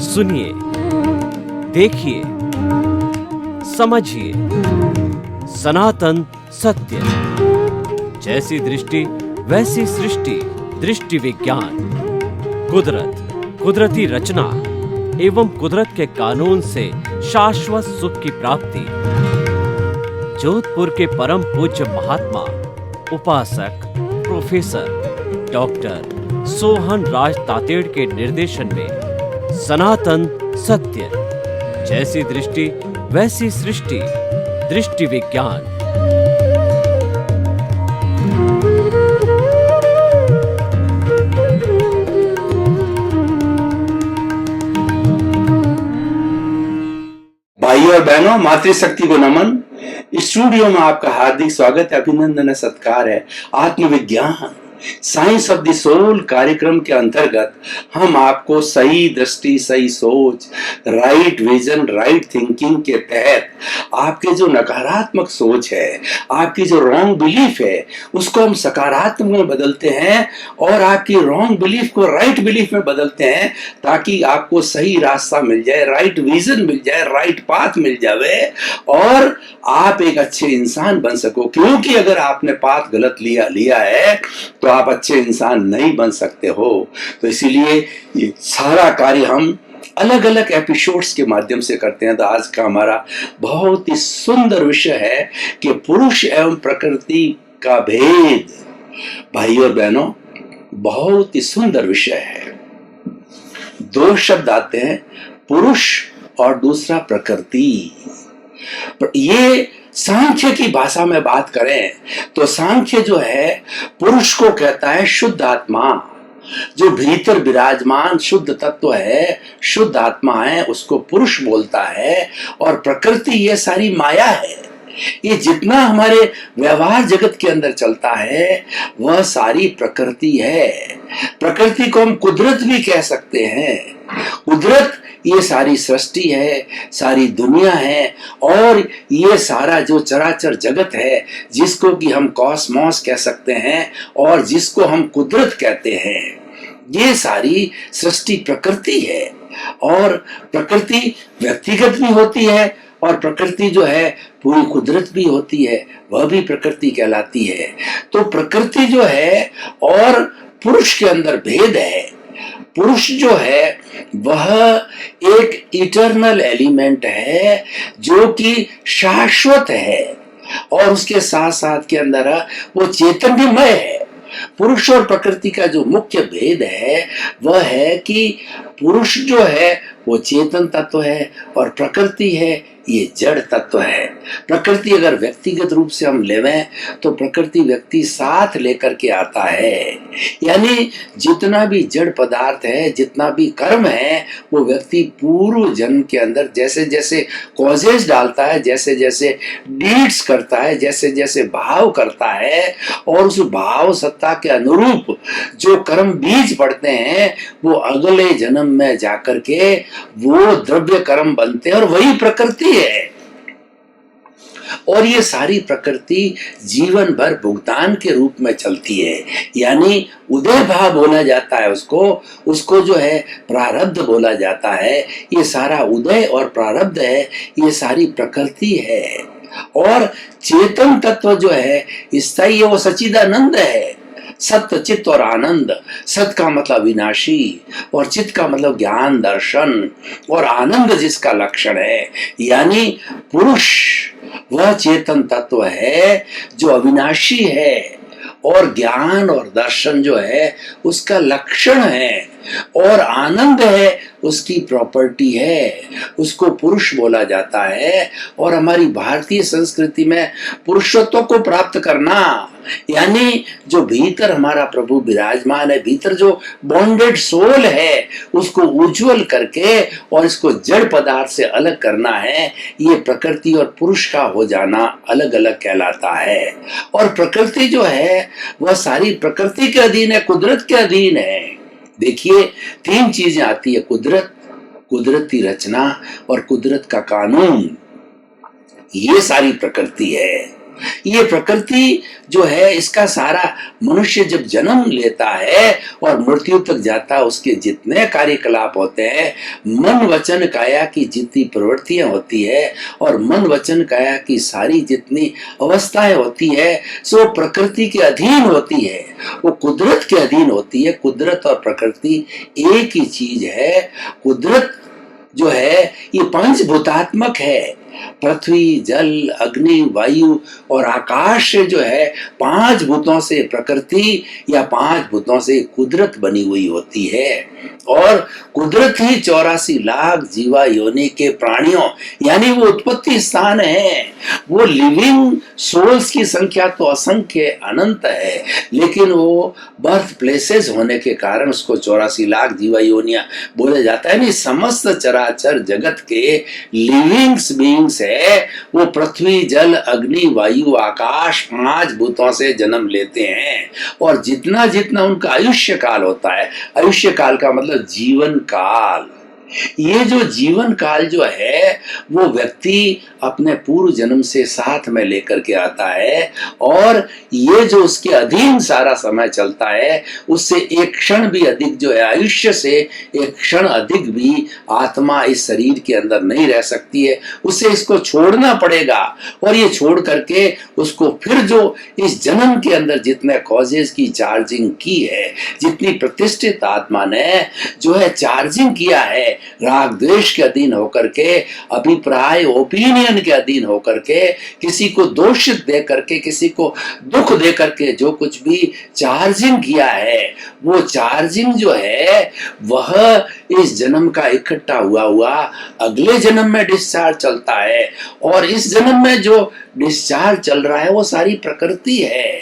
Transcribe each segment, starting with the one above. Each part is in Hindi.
सुनिए, देखिए, समझिए सनातन सत्य। जैसी दृष्टि वैसी सृष्टि, दृष्टि विज्ञान। कुदरत, कुदरती रचना एवं कुदरत के कानून से शाश्वत सुख की प्राप्ति। जोधपुर के परम पूज्य महात्मा उपासक प्रोफेसर डॉक्टर सोहन राज तातेड़ के निर्देशन में सनातन सत्य। जैसी दृष्टि वैसी सृष्टि, दृष्टि विज्ञान। भाइयों और बहनों, मातृशक्ति को नमन। स्टूडियो में आपका हार्दिक स्वागत है, अभिनंदन है, सत्कार है। आत्मविज्ञान, साइंस ऑफ द सोल कार्यक्रम के अंतर्गत हम आपको सही दृष्टि, सही सोच, राइट विजन, राइट थिंकिंग के तहत आपके जो नकारात्मक सोच है, आपकी जो रॉन्ग बिलीफ है, उसको हम सकारात्मक में बदलते हैं और आपकी रॉन्ग बिलीफ को राइट बिलीफ में बदलते हैं, ताकि आपको सही रास्ता मिल जाए, राइट विजन मिल जाए, राइट पाथ मिल जाए और आप एक अच्छे इंसान बन सको। क्योंकि अगर आपने पाथ गलत लिया है तो आप अच्छे इंसान नहीं बन सकते हो। तो इसीलिए ये सारा कार्य हम अलग अलग एपिसोड्स के माध्यम से करते हैं। तो आज का हमारा बहुत ही सुंदर विषय है कि पुरुष एवं प्रकृति का भेद। भाइयों और बहनों, बहुत ही सुंदर विषय है। दो शब्द आते हैं, पुरुष और दूसरा प्रकृति। ये सांख्य की भाषा में बात करें तो सांख्य जो है पुरुष को कहता है शुद्ध आत्मा, जो भीतर विराजमान शुद्ध तत्व है, शुद्ध आत्मा है, उसको पुरुष बोलता है। और प्रकृति ये सारी माया है। ये जितना हमारे व्यवहार जगत के अंदर चलता है वह सारी प्रकृति है। प्रकृति को हम कुदरत भी कह सकते हैं। कुदरत ये सारी सृष्टि है, सारी दुनिया है और ये सारा जो चराचर जगत है, जिसको कि हम कॉस्मॉस कह सकते हैं और जिसको हम कुदरत कहते हैं, ये सारी सृष्टि प्रकृति है। और प्रकृति व्यक्तिगत भी होती है और प्रकृति जो है पूरी कुदरत भी होती है, वह भी प्रकृति कहलाती है। तो प्रकृति जो है और पुरुष के अंदर भेद है। पुरुष जो है वह एक इटर्नल एलिमेंट है जो कि शाश्वत है और उसके साथ साथ के अंदर वो चैतन्यमय है। पुरुष और प्रकृति का जो मुख्य भेद है वह है कि पुरुष जो है वो चेतन तत्व है और प्रकृति है ये जड़ तत्व है। प्रकृति अगर व्यक्तिगत रूप से हम लेवें तो प्रकृति व्यक्ति साथ लेकर के आता है। यानी जितना भी जड़ पदार्थ है, जितना भी कर्म है, वो व्यक्ति पूर्व जन्म के अंदर जैसे जैसे कॉजेस डालता है, जैसे जैसे डीड्स करता है, जैसे जैसे भाव करता है और उस भाव सत्ता के अनुरूप जो कर्म बीज पड़ते हैं वो अगले जन्म में जाकर के वो द्रव्य कर्म बनते हैं और वही प्रकृति है। और ये सारी प्रकृति जीवन भर भुगतान के रूप में चलती है। यानी उदय भाव बोला जाता है उसको जो है प्रारब्ध बोला जाता है। ये सारा उदय और प्रारब्ध है, ये सारी प्रकृति है। और चेतन तत्व जो है स्थायी, वो सच्चिदानंद है। सत्य, चित्त और आनंद। सत का मतलब विनाशी और चित्त का मतलब ज्ञान दर्शन और आनंद जिसका लक्षण है। यानी पुरुष वह चेतन तत्व है जो अविनाशी है और ज्ञान और दर्शन जो है उसका लक्षण है और आनंद है उसकी प्रॉपर्टी है। उसको पुरुष बोला जाता है। और हमारी भारतीय संस्कृति में पुरुषत्व को प्राप्त करना यानी जो भीतर हमारा प्रभु विराजमान है, भीतर जो बॉन्डेड सोल है, उसको उज्जवल करके और इसको जड़ पदार्थ से अलग करना है। ये प्रकृति और पुरुष का हो जाना अलग अलग कहलाता है। और प्रकृति जो है वह सारी प्रकृति के अधीन है, कुदरत के अधीन है। देखिए, तीन चीजें आती है, कुदरत, कुदरती रचना और कुदरत का कानून। ये सारी प्रकृति है। ये प्रकृति जो है, इसका सारा मनुष्य जब जन्म लेता है और मृत्यु तक जाता है, उसके जितने कार्यकलाप होते हैं, मन वचन काया की जितनी प्रवृत्तियां होती है और मन वचन काया की सारी जितनी अवस्थाएं होती है, सो प्रकृति के अधीन होती है, वो कुदरत के अधीन होती है। कुदरत और प्रकृति एक ही चीज है। कुदरत जो है ये पंचभूतात्मक है। पृथ्वी, जल, अग्नि, वायु और आकाश से जो है 5 भूतों से प्रकृति या 5 भूतों से कुदरत बनी हुई होती है। और कुदरत ही 84 लाख जीवा योनि के प्राणियों, यानी वो उत्पत्ति स्थान है। वो लिविंग सोल्स की संख्या तो असंख्य अनंत है, लेकिन वो बर्थ प्लेसेस होने के कारण उसको 84 लाख जीवा योनिया बोला जाता है। नहीं, समस्त चराचर जगत के लिविंग्स बीइंग्स है, वो पृथ्वी, जल, अग्नि, वायु, आकाश 5 भूतों से जन्म लेते हैं। और जितना जितना उनका आयुष्य काल होता है, आयुष्य काल का मतलब जीवन काल, ये जो जीवन काल जो है वो व्यक्ति अपने पूर्व जन्म से साथ में लेकर के आता है, और ये जो उसके अधीन सारा समय चलता है, उससे एक क्षण भी अधिक जो है, आयुष्य से एक क्षण अधिक भी आत्मा इस शरीर के अंदर नहीं रह सकती है। उसे इसको छोड़ना पड़ेगा, और ये छोड़ करके उसको फिर जो इस जन्म के अंदर जितने कॉजेज की चार्जिंग की है, जितनी प्रतिष्ठित आत्मा ने जो है चार्जिंग किया है, राग द्वेष के अधीन होकर के, अभिप्राय ओपिनियन के अधीन होकर के, किसी को दोषित दे करके, किसी को दुख दे करके जो कुछ भी चार्जिंग किया है, वो चार्जिंग जो है वह इस जन्म का इकट्ठा हुआ अगले जन्म में डिस्चार्ज चलता है। और इस जन्म में जो डिस्चार्ज चल रहा है वो सारी प्रकृति है।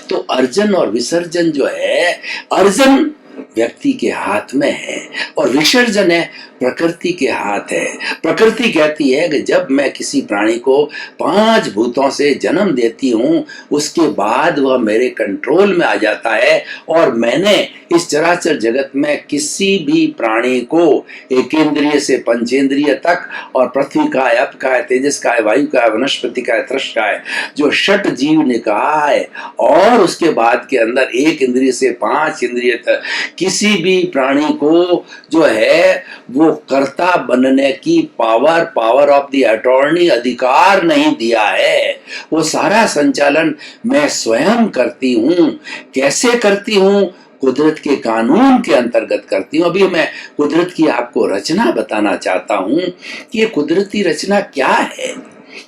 तो अर्जन और विसर्जन जो है, अर्जन व्यक्ति के हाथ में है और विसर्जन है प्रकृति के हाथ है। प्रकृति कहती है कि जब मैं किसी प्राणी को 5 भूतों से जन्म देती हूँ, उसके बाद वह मेरे कंट्रोल में आ जाता है, और मैंने इस चराचर जगत में किसी भी प्राणी को एकेंद्रिय से पंचेंद्रिय तक, और पृथ्वी का है, अप का है, तेजस का है, वायु का है, वनस्पति का है, तृष का है, जो 6 जीव निकाय, और उसके बाद के अंदर 1 इंद्रिय से 5 इंद्रिय तक किसी भी प्राणी को जो है वो कर्ता बनने की पावर ऑफ द अटॉर्नी अधिकार नहीं दिया है। वो सारा संचालन मैं स्वयं करती हूँ। कैसे करती हूँ? कुदरत के कानून के अंतर्गत करती हूँ। अभी मैं कुदरत की आपको रचना बताना चाहता हूँ कि ये कुदरती रचना क्या है।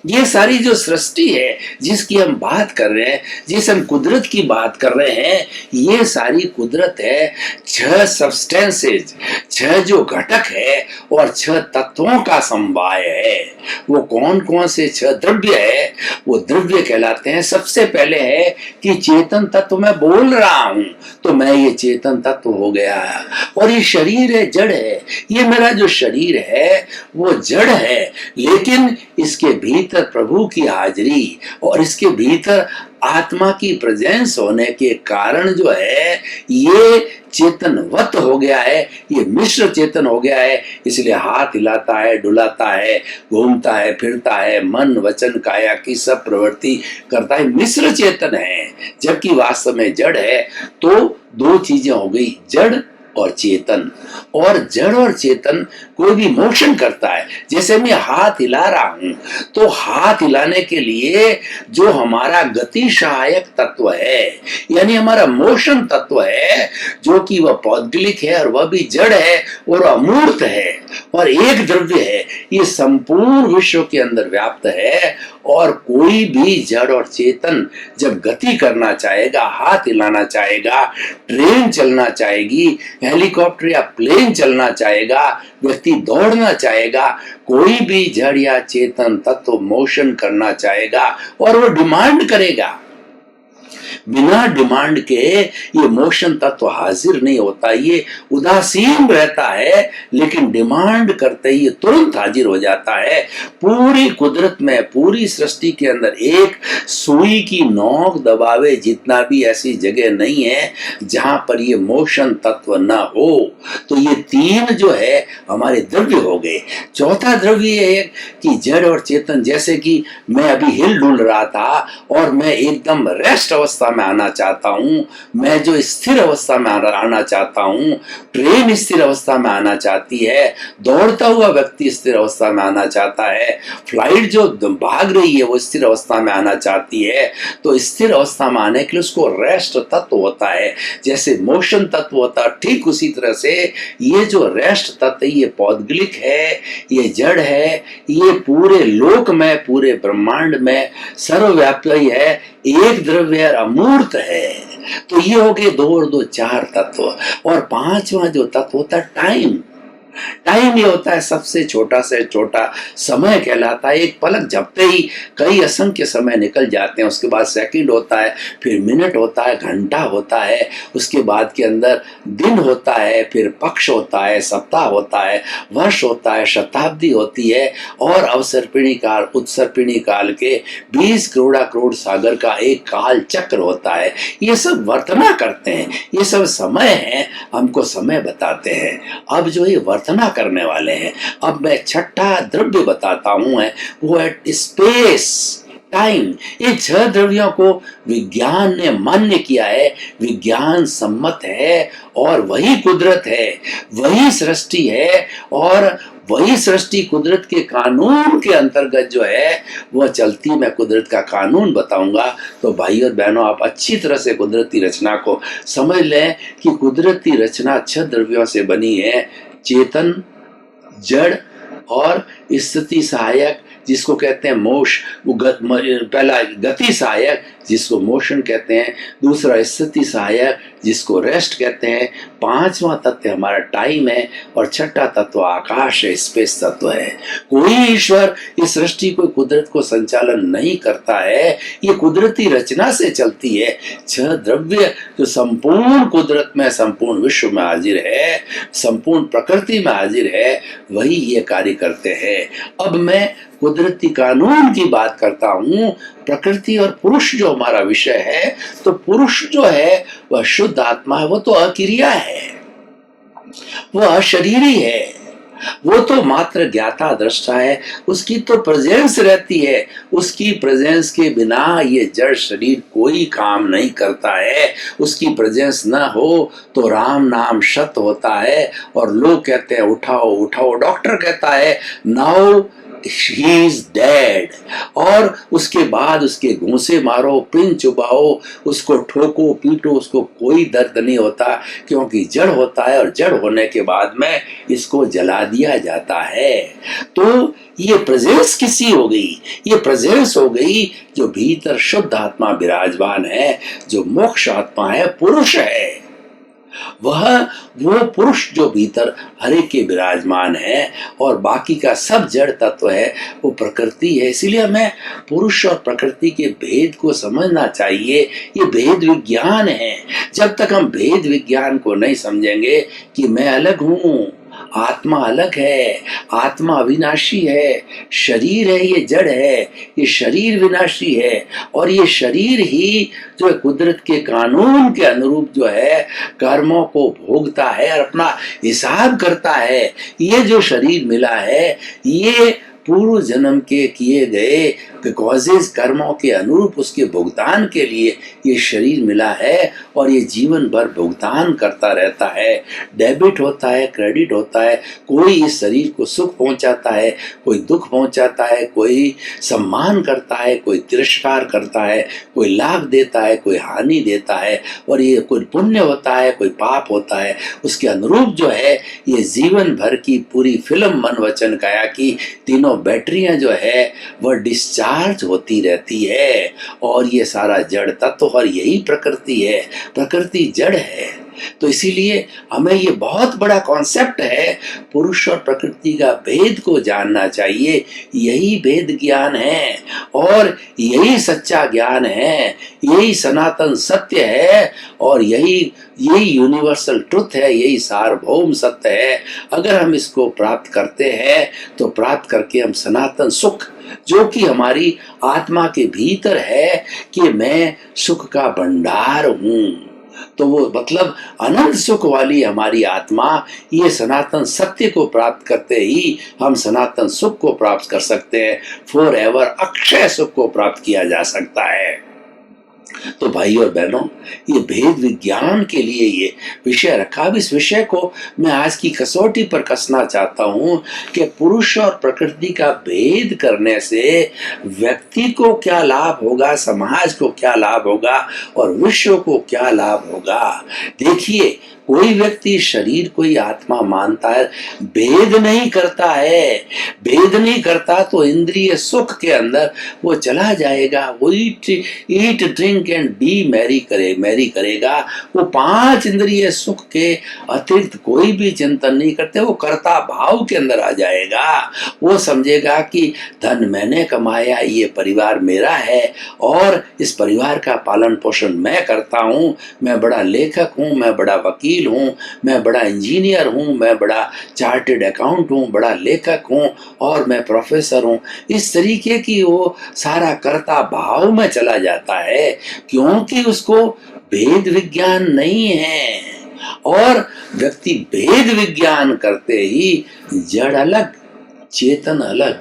ये सारी जो सृष्टि है जिसकी हम बात कर रहे हैं, जिस हम कुदरत की बात कर रहे हैं, ये सारी कुदरत है 6 सब्सटेंसेज, 6 जो घटक है और 6 तत्वों का समवाय है। वो कौन कौन से 6 द्रव्य है? वो द्रव्य कहलाते हैं, सबसे पहले है कि चेतन तत्व मैं बोल रहा हूं तो मैं ये चेतन तत्व हो गया, और ये शरीर है, जड़ है। ये मेरा जो शरीर है वो जड़ है, लेकिन इसके भीतर प्रभु की हाजिरी और इसके भीतर आत्मा की प्रेजेंस होने के कारण जो है ये चेतनवत हो गया है, ये मिश्र चेतन हो गया है। इसलिए हाथ हिलाता है, डुलाता है, घूमता है, फिरता है, मन वचन काया की सब प्रवृत्ति करता है, मिश्र चेतन है। जबकि वास्तव में जड़ है। तो 2 चीजें हो गई, जड़ और चेतन। और जड़ और चेतन कोई भी मोशन करता है, जैसे मैं हाथ हिला रहा हूं, तो हाथ हिलाने के लिए जो हमारा गति सहायक तत्व है, यानी हमारा मोशन तत्व है, जो कि वह पौद्गलिक है और वह भी जड़ है और अमूर्त है और एक द्रव्य है, ये संपूर्ण विश्व के अंदर व्याप्त है। और कोई भी जड़ और चेतन जब गति करना चाहेगा, हाथ हिलाना चाहेगा, ट्रेन चलना चाहेगी, हेलीकॉप्टर या प्लेन चलना चाहेगा, व्यक्ति दौड़ना चाहेगा, कोई भी जड़ या चेतन तत्व मोशन करना चाहेगा और वो डिमांड करेगा। बिना डिमांड के ये मोशन तत्व हाजिर नहीं होता, ये उदासीन रहता है, लेकिन डिमांड करते ही ये तुरंत हाजिर हो जाता है। पूरी कुदरत में, पूरी सृष्टि के अंदर एक सुई की नोक दबावे जितना भी ऐसी जगह नहीं है जहां पर ये मोशन तत्व ना हो। तो ये तीन जो है हमारे द्रव्य हो गए। चौथा द्रव्य है कि जड़ और चेतन, जैसे कि मैं अभी हिल डुल रहा था और मैं एकदम रेस्ट अवस्था में आना चाहता हूं, मैं जो स्थिर अवस्था में आना चाहता हूं, ट्रेन स्थिर अवस्था में आना चाहती है, दौड़ता हुआ व्यक्ति स्थिर अवस्था में आना चाहता है, फ्लाइट जो भाग रही है वो स्थिर अवस्था में आना चाहती है। तो स्थिर अवस्था में आने के लिए उसको रेस्ट तत्व होता है, जैसे मोशन तत्व होता है, ठीक उसी तरह से ये जो रेस्ट तत्व, ये पौद्गलिक है, ये जड़ है, ये पूरे लोक में, पूरे ब्रह्मांड में सर्वव्यापी है, एक द्रव्य अमूर्त है। तो ये हो गए 2 और 2 4 तत्व। और पांचवा जो तत्व होता है टाइम। टाइम ये होता है सबसे छोटा से छोटा समय कहलाता है। एक पलक झपते ही कई असंख्य समय निकल जाते हैं। उसके बाद सेकंड होता है, फिर मिनट होता है, घंटा होता है, उसके बाद के अंदर दिन होता है, फिर पक्ष होता है, सप्ताह होता है, वर्ष होता है, शताब्दी होती है, और अवसर्पिणी काल, उत्सर्पिणी काल के 20 करोड़ सागर का एक काल चक्र होता है। ये सब वर्तना करते हैं, ये सब समय है, हमको समय बताते हैं। अब जो ये वर्तना करने वाले हैं, अब मैं छठा द्रव्य बताता हूं, है वो है स्पेस, टाइम। ये 6 द्रव्यों को विज्ञान ने मान्य किया है, विज्ञान सम्मत है, और वही कुदरत है, वही सृष्टि है, और वही सृष्टि कुदरत के कानून के अंतर्गत जो है वह चलती। मैं कुदरत का कानून बताऊंगा तो भाई और बहनों आप अच्छी तरह से कुदरती रचना को समझ लें कि कुदरती रचना 6 द्रव्यों से बनी है। चेतन, जड़ और स्थिति सहायक जिसको कहते हैं मोश, वो पहला गति सहायक जिसको मोशन कहते हैं, दूसरा स्थिति सहायक जिसको रेस्ट कहते हैं, पांचवा तत्व हमारा टाइम है, और छठा तत्व आकाश है, स्पेस तत्व है। कोई ईश्वर इस सृष्टि को, कुदरत को संचालन नहीं करता है, ये कुदरती रचना से चलती है। 6 द्रव्य जो संपूर्ण कुदरत में, संपूर्ण विश्व में हाजिर है, संपूर्ण प्रकृति में हाजिर है, वही ये कार्य करते हैं। अब मैं कुदरती कानून की बात करता हूं। प्रकृति और पुरुष जो हमारा विषय है, तो पुरुष जो है वह शुद्ध आत्मा है, वो तो अक्रिया है, वो अशरीरी है, वो तो मात्र ज्ञाता दृष्टा है, उसकी तो प्रेजेंस रहती है। उसकी प्रेजेंस के बिना ये जड़ शरीर कोई काम नहीं करता है। उसकी प्रेजेंस न हो तो राम नाम सत होता है, और लोग कहते हैं उठाओ उठाओ, डॉक्टर कहता है नाउ he is dead, और उसके बाद उसके घूंसे मारो, पिन चुबाओ, उसको ठोको पीटो, उसको कोई दर्द नहीं होता, क्योंकि जड़ होता है, और जड़ होने के बाद में इसको जला दिया जाता है। तो ये प्रेजेंस किसी हो गई, ये प्रेजेंस हो गई जो भीतर शुद्ध आत्मा विराजमान है, जो मोक्ष आत्मा है, पुरुष है। वो पुरुष जो भीतर हर एक के विराजमान है, और बाकी का सब जड़ तत्व है, वो प्रकृति है। इसीलिए हमें पुरुष और प्रकृति के भेद को समझना चाहिए। ये भेद विज्ञान है। जब तक हम भेद विज्ञान को नहीं समझेंगे कि मैं अलग हूं, आत्मा अलग है, आत्मा अविनाशी है, शरीर है, ये जड़ है, ये शरीर विनाशी है, और ये शरीर ही जो है कुदरत के कानून के अनुरूप जो है कर्मों को भोगता है और अपना हिसाब करता है। ये जो शरीर मिला है, ये पूर्व जन्म के किए गए कॉजेज, कर्मों के अनुरूप उसके भुगतान के लिए ये शरीर मिला है, और ये जीवन भर भुगतान करता रहता है। डेबिट होता है, क्रेडिट होता है। कोई इस शरीर को सुख पहुंचाता है, कोई दुख पहुंचाता है, कोई सम्मान करता है, कोई तिरस्कार करता है, कोई लाभ देता है, कोई हानि देता है, और ये कोई पुण्य होता है, कोई पाप होता है। उसके अनुरूप जो है ये जीवन भर की पूरी फिल्म मन वचन काया की तीनों बैटरियां जो है वह डिस्चार्ज होती रहती है। और ये सारा जड़ तत्व, और यही प्रकृति है। प्रकृति जड़ है, तो इसीलिए हमें ये बहुत बड़ा कॉन्सेप्ट है, पुरुष और प्रकृति का भेद को जानना चाहिए। यही भेद ज्ञान है और यही सच्चा ज्ञान है, यही सनातन सत्य है और यही यूनिवर्सल ट्रुथ है, यही सार्वभौम सत्य है। अगर हम इसको प्राप्त करते हैं तो प्राप्त करके हम सनातन सुख, जो कि हमारी आत्मा के भीतर है कि मैं सुख का भंडार हूं, तो वो मतलब अनंत सुख वाली हमारी आत्मा, ये सनातन सत्य को प्राप्त करते ही हम सनातन सुख को प्राप्त कर सकते हैं। फॉर एवर अक्षय सुख को प्राप्त किया जा सकता है। तो भाई और बहनों, ये भेद विज्ञान के लिए ये विषय रखा। अब इस विषय को मैं आज की कसौटी पर कसना चाहता हूं कि पुरुष और प्रकृति का भेद करने से व्यक्ति को क्या लाभ होगा, समाज को क्या लाभ होगा और विश्व को क्या लाभ होगा। देखिए, कोई व्यक्ति शरीर को ही आत्मा मानता है, भेद नहीं करता है, भेद नहीं करता तो इंद्रिय सुख के अंदर वो चला जाएगा। वो eat drink and B Mary करेगा। वो 5 इंद्रिय सुख के अतिरिक्त कोई भी चिंतन नहीं करते, वो कर्ता भाव के अंदर आ जाएगा। वो समझेगा कि धन मैंने कमाया, ये परिवार मेरा है और इस परिवार का पालन पोषण मैं करता हूँ। मैं बड़ा लेखक हूँ, मैं बड़ा वकील हूं, मैं बड़ा इंजीनियर हूं, मैं बड़ा चार्टेड अकाउंट हूं, बड़ा लेखक हूं और मैं प्रोफेसर हूं। इस तरीके की वो सारा कर्ता भाव में चला जाता है, क्योंकि उसको भेद विज्ञान नहीं है। और व्यक्ति भेद विज्ञान करते ही जड़ अलग चेतन अलग,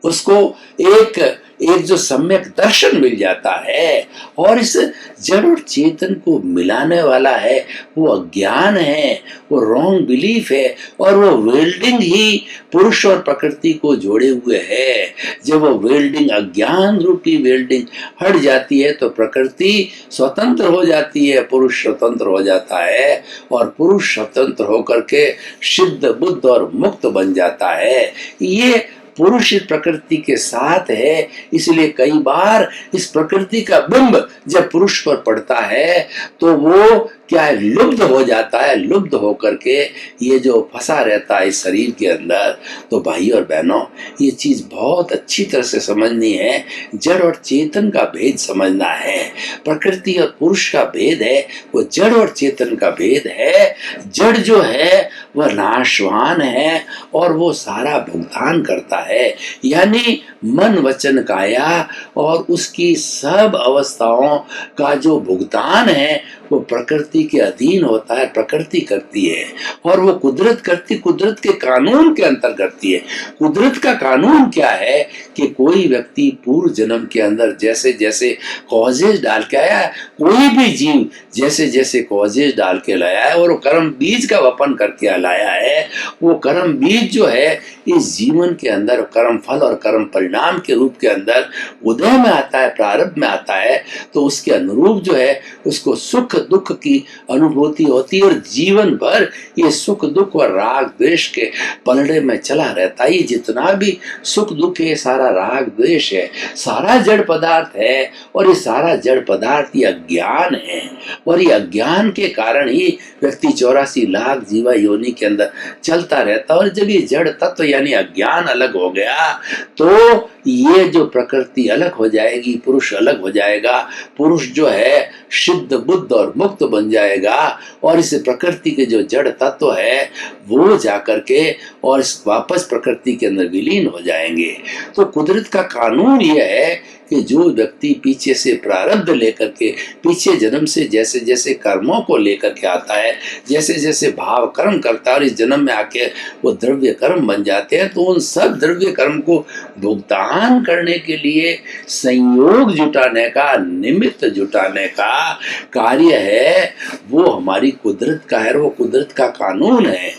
उसको एक जो सम्यक दर्शन मिल जाता है। और इस जड़ और चेतन को मिलाने वाला है वो अज्ञान है, वो रॉन्ग बिलीफ है और वो वेल्डिंग ही पुरुष और प्रकृति को जोड़े हुए है। जब वो वेल्डिंग, अज्ञान रूपी वेल्डिंग हट जाती है तो प्रकृति स्वतंत्र हो जाती है, पुरुष स्वतंत्र हो जाता है और पुरुष स्वतंत्र होकर के सिद्ध, बुद्ध और मुक्त बन जाता है। ये पुरुष प्रकृति के साथ है, इसलिए कई बार इस प्रकृति का बिंब जब पुरुष पर पड़ता है तो वो क्या है, लुब्ध हो जाता है। लुब्ध होकर के ये जो फंसा रहता है इस शरीर के अंदर। तो भाई और बहनों, ये चीज बहुत अच्छी तरह से समझनी है। जड़ और चेतन का भेद समझना है। प्रकृति और पुरुष का भेद है, वो जड़ और चेतन का भेद है। जड़ जो है वह नाशवान है और वो सारा भुगतान करता है, यानी मन वचन काया और उसकी सब अवस्थाओं का जो भुगतान है वो प्रकृति के अधीन होता है, प्रकृति करती है। और वो कुदरत करती, कुदरत के कानून के अंतर करती है। कुदरत का कानून क्या है कि कोई व्यक्ति पूर्व जन्म के अंदर जैसे जैसे कॉजेज डाल के आया है, कोई भी जीव जैसे जैसे कॉजेज डाल के लाया है और वो कर्म बीज का वपन करके लाया है, वो कर्म बीज जो है इस जीवन के अंदर कर्म फल और कर्म परिणाम के रूप के अंदर उदय में आता है, प्रारब्ध में आता है। तो उसके अनुरूप जो है उसको सुख दुख की अनुभूति होती है और जीवन भर ये सुख दुख और राग द्वेष के पलड़े में चला रहता है। ये जितना भी सुख दुख है सारा राग द्वेष है, सारा जड़ पदार्थ है और ये सारा जड़ पदार्थ ये अज्ञान है। और ये अज्ञान के कारण ही व्यक्ति 84 लाख जीवा योनि के अंदर चलता रहता है। और जब ये जड़ तत्व यानी अज्ञान अलग हो गया तो ये जो प्रकृति अलग हो जाएगी, पुरुष अलग हो जाएगा। पुरुष जो है सिद्ध बुद्ध और मुक्त बन जाएगा और इस प्रकृति के जो जड़ तत्व है वो जाकर के और वापस प्रकृति के अंदर विलीन हो जाएंगे। तो कुदरत का कानून ये है कि जो व्यक्ति पीछे से प्रारब्ध लेकर के, पीछे जन्म से जैसे जैसे कर्मों को लेकर के आता है, जैसे जैसे भाव कर्म करता है और इस जन्म में आके वो द्रव्य कर्म बन जाते हैं, तो उन सब द्रव्य कर्म को भुगतान करने के लिए संयोग जुटाने का, निमित्त जुटाने का कार्य है वो हमारी कुदरत का है। वो कुदरत का कानून है।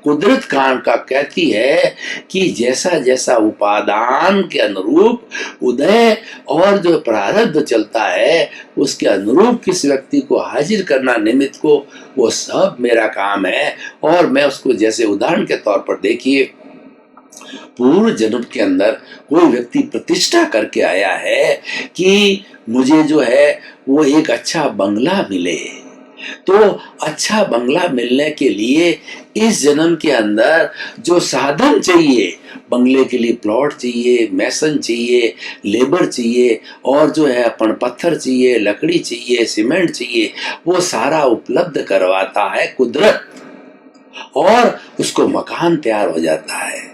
कुदरत कान का कहती है कि जैसा जैसा उपादान के अनुरूप उदय और जो प्रारब्ध चलता है उसके अनुरूप किस व्यक्ति को हाजिर करना निमित्त को, वो सब मेरा काम है। और मैं उसको जैसे उदाहरण के तौर पर देखिए, पूर्व जन्म के अंदर कोई व्यक्ति प्रतिष्ठा करके आया है कि मुझे जो है वो एक अच्छा बंगला मिले, तो अच्छा बंगला मिलने के लिए इस जन्म के अंदर जो साधन चाहिए, बंगले के लिए प्लॉट चाहिए, मैसन चाहिए, लेबर चाहिए, और जो है अपन पत्थर चाहिए, लकड़ी चाहिए, सीमेंट चाहिए, वो सारा उपलब्ध करवाता है कुदरत, और उसको मकान तैयार हो जाता है।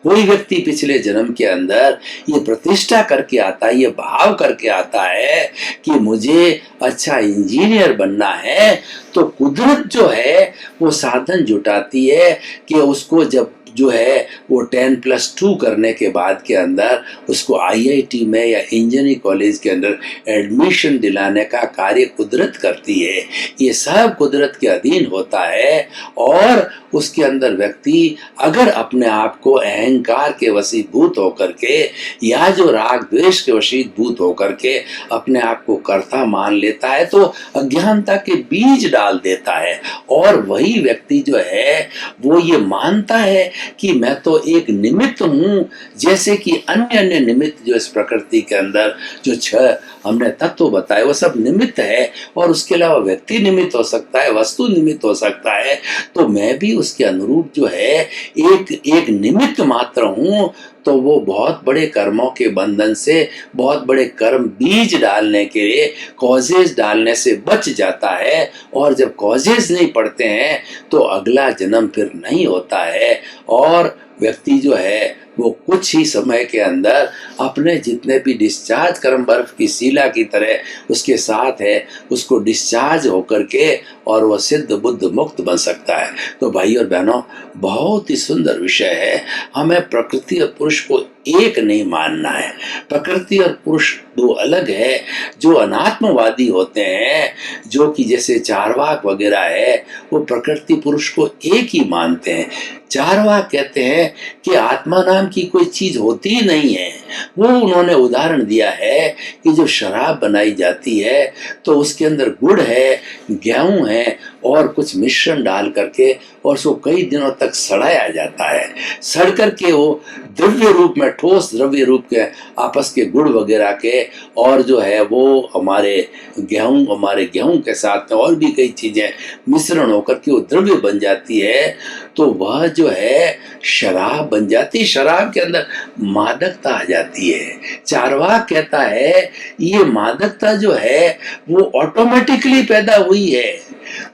कोई व्यक्ति पिछले जन्म के अंदर ये प्रतिष्ठा करके आता है, ये भाव करके आता है कि मुझे अच्छा इंजीनियर बनना है, तो कुदरत जो है वो साधन जुटाती है कि उसको जब जो है वो 10+2 करने के बाद के अंदर उसको IIT में या इंजीनियरिंग कॉलेज के अंदर एडमिशन दिलाने का कार्य कुदरत करती है। ये सब कुदरत के अधीन होता है, और उसके अंदर व्यक्ति अगर अपने आप को अहंकार के वशीभूत होकर के या जो राग द्वेष के वशीभूत होकर के अपने आप को कर्ता मान लेता है, तो अज्ञानता के बीज डाल देता है, और वही व्यक्ति जो है वो ये मानता है कि मैं तो एक निमित्त हूँ, जैसे कि अन्य अन्य निमित्त जो इस प्रकृति के अंदर जो 6 हमने तत्व बताए वो सब निमित्त है, और उसके अलावा व्यक्ति निमित्त हो सकता है, वस्तु निमित्त हो सकता है, तो मैं भी उसके अनुरूप जो है एक निमित्त मात्र हूँ। तो वो बहुत बड़े कर्मों के बंधन से, बहुत बड़े कर्म बीज डालने के लिए कॉजेज डालने से बच जाता है, और जब कॉजेज नहीं पड़ते हैं तो अगला जन्म फिर नहीं होता है, और व्यक्ति जो है वो कुछ ही समय के अंदर अपने जितने भी डिस्चार्ज कर्म बर्फ की सीला की तरह उसके साथ है, उसको डिस्चार्ज होकर के और वो सिद्ध बुद्ध मुक्त बन सकता है। तो भाई और बहनों, बहुत ही सुंदर विषय है। हमें प्रकृति और पुरुष को एक नहीं मानना है। प्रकृति और पुरुष दो अलग है। जो अनात्मवादी होते हैं, जो कि जैसे चारवाक वगैरह है, वो प्रकृति पुरुष को एक ही मानते हैं। चारवाक कहते हैं कि आत्मा नाम की कोई चीज होती ही नहीं है। वो उन्होंने उदाहरण दिया है कि जो शराब बनाई जाती है तो उसके अंदर गुड़ है, गेहूं है और कुछ मिश्रण डाल करके और उसको कई दिनों तक सड़ाया जाता है। सड़ करके वो द्रव्य रूप में, ठोस द्रव्य रूप के आपस के गुड़ वगैरह के, और जो है वो हमारे गेहूं के साथ में और भी कई चीजें मिश्रण होकर के वो द्रव्य बन जाती है, तो वह जो है शराब बन जाती है। शराब के अंदर मादकता आ जाती है। चारवाक कहता है ये मादकता जो है वो ऑटोमेटिकली पैदा हुई है।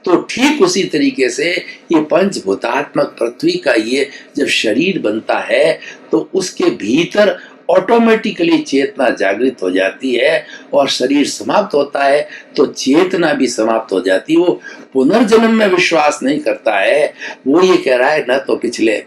तो ठीक उसी तरीके से ये पंचभूतात्मक पृथ्वी का ये जब शरीर बनता है तो उसके भीतर ऑटोमेटिकली चेतना जागृत हो जाती है, और शरीर समाप्त होता है तो चेतना भी समाप्त हो जाती है। वो पुनर्जन्म में विश्वास नहीं करता है। वो ये कह रहा है न तो पिछले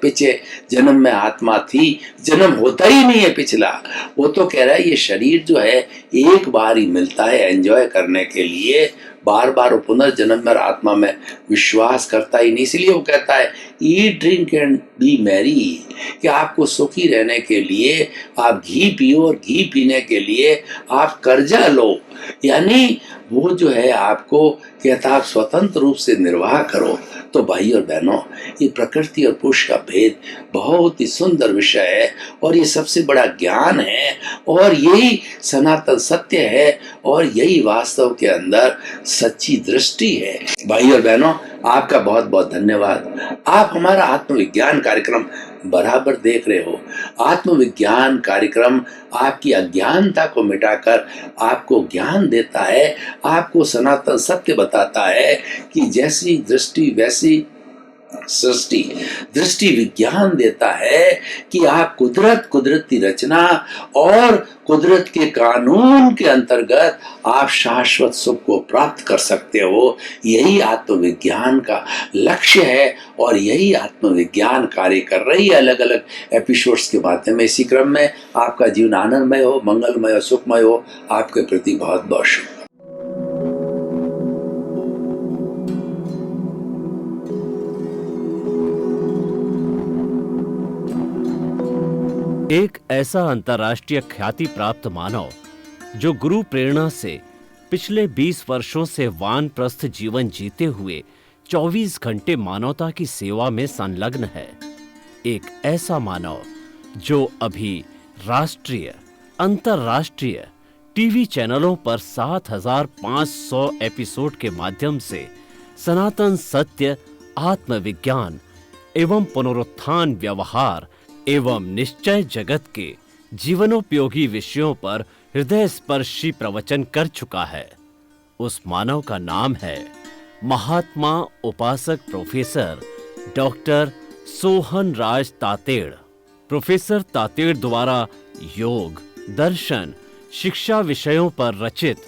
जन्म में आत्मा थी, जन्म होता ही नहीं है पिछला। वो तो कह रहा है ये शरीर जो है एक बार ही मिलता है एंजॉय करने के लिए, बार बार पुनर्जन्म में आत्मा में विश्वास करता ही नहीं। इसलिए वो कहता है eat drink and B Mary, कि आपको सुखी रहने के लिए आप घी पियो और घी पीने के लिए आप कर्जा लो। यानी वो जो है आपको कहता आप स्वतंत्र रूप से निर्वाह करो। तो भाई और बहनों, ये प्रकृति और पुरुष का भेद बहुत ही सुंदर विषय है, और ये सबसे बड़ा ज्ञान है, और यही सनातन सत्य है, और यही वास्तव के अंदर सच्ची दृष्टि है। भाई और बहनों, आपका बहुत बहुत धन्यवाद। आप हमारा आत्मविज्ञान कार्यक्रम बराबर देख रहे हो। आत्मविज्ञान कार्यक्रम आपकी अज्ञानता को मिटाकर आपको ज्ञान देता है, आपको सनातन सत्य बताता है कि जैसी दृष्टि वैसी सृष्टि। दृष्टि विज्ञान देता है कि आप कुदरती रचना और कुदरत के कानून के अंतर्गत आप शाश्वत सुख को प्राप्त कर सकते हो। यही आत्मविज्ञान का लक्ष्य है, और यही आत्मविज्ञान कार्य कर रही है अलग अलग एपिसोड्स के माध्यम में। इसी क्रम में आपका जीवन आनंदमय हो, मंगलमय हो, सुखमय हो। आपके प्रति बहुत बहुत शुभ। एक ऐसा अंतर्राष्ट्रीय ख्याति प्राप्त मानव जो गुरु प्रेरणा से पिछले 20 वर्षों से वानप्रस्थ जीवन जीते हुए 24 घंटे मानवता की सेवा में संलग्न है। एक ऐसा मानव जो अभी राष्ट्रीय, अंतर्राष्ट्रीय टीवी चैनलों पर 7,500 एपिसोड के माध्यम से सनातन सत्य, आत्मविज्ञान एवं पुनरुत्थान व्यवहार एवं निश्चय जगत के जीवनोपयोगी विषयों पर हृदय स्पर्शी प्रवचन कर चुका है। उस मानव का नाम है महात्मा उपासक प्रोफेसर डॉक्टर सोहन राज तातेड़। प्रोफेसर तातेड़ द्वारा योग, दर्शन, शिक्षा विषयों पर रचित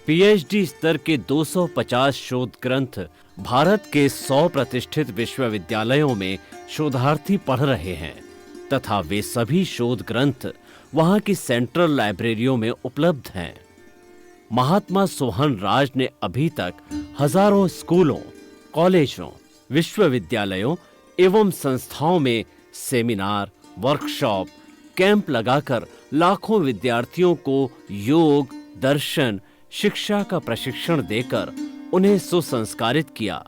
पीएचडी स्तर के 250 शोध ग्रंथ भारत के 100 प्रतिष्ठित विश्वविद्यालयों में शोधार्थी पढ़ रहे हैं तथा वे सभी शोध ग्रंथ वहां की सेंट्रल लाइब्रेरियों में उपलब्ध हैं। महात्मा सोहन राज ने अभी तक हजारों स्कूलों, कॉलेजों, विश्वविद्यालयों एवं संस्थाओं में सेमिनार, वर्कशॉप, कैंप लगाकर लाखों विद्यार्थियों को योग, दर्शन, शिक्षा का प्रशिक्षण देकर उन्हें सुसंस्कारित किया।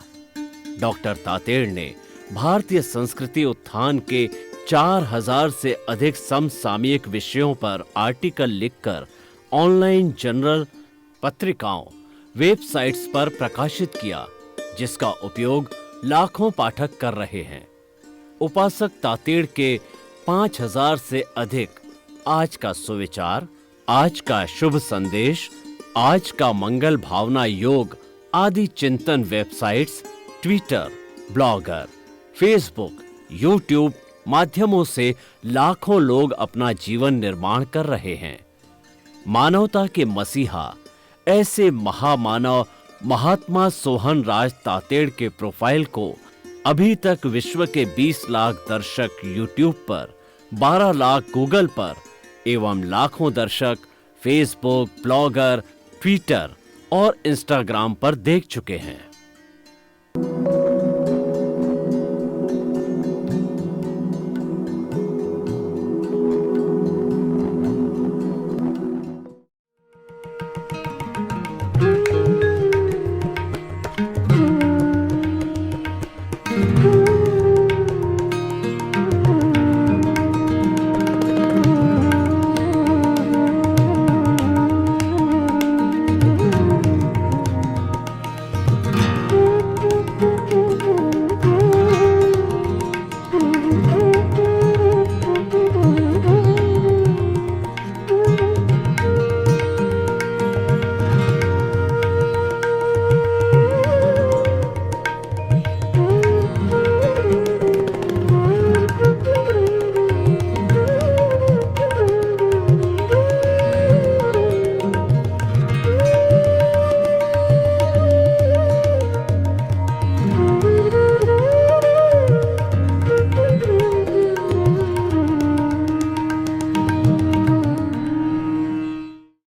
डॉक्टर तातेड़ ने भारतीय संस्कृति उत्थान के 4000 से अधिक समसामयिक विषयों पर आर्टिकल लिखकर ऑनलाइन जर्नल, पत्रिकाओं, वेबसाइट्स पर प्रकाशित किया, जिसका उपयोग लाखों पाठक कर रहे हैं। उपासक तातेड़ के 5000 से अधिक आज का सुविचार, आज का शुभ संदेश, आज का मंगल भावना योग आदि चिंतन websites, Twitter, blogger, Facebook, YouTube माध्यमों से लाखों लोग अपना जीवन निर्माण कर रहे हैं। मानवता के मसीहा ऐसे महामानव महात्मा सोहन राज तातेड़ के प्रोफाइल को अभी तक विश्व के 20 लाख दर्शक यूट्यूब पर, 12 लाख गूगल पर एवं लाखों दर्शक फेसबुक, ब्लॉगर, ट्विटर और इंस्टाग्राम पर देख चुके हैं।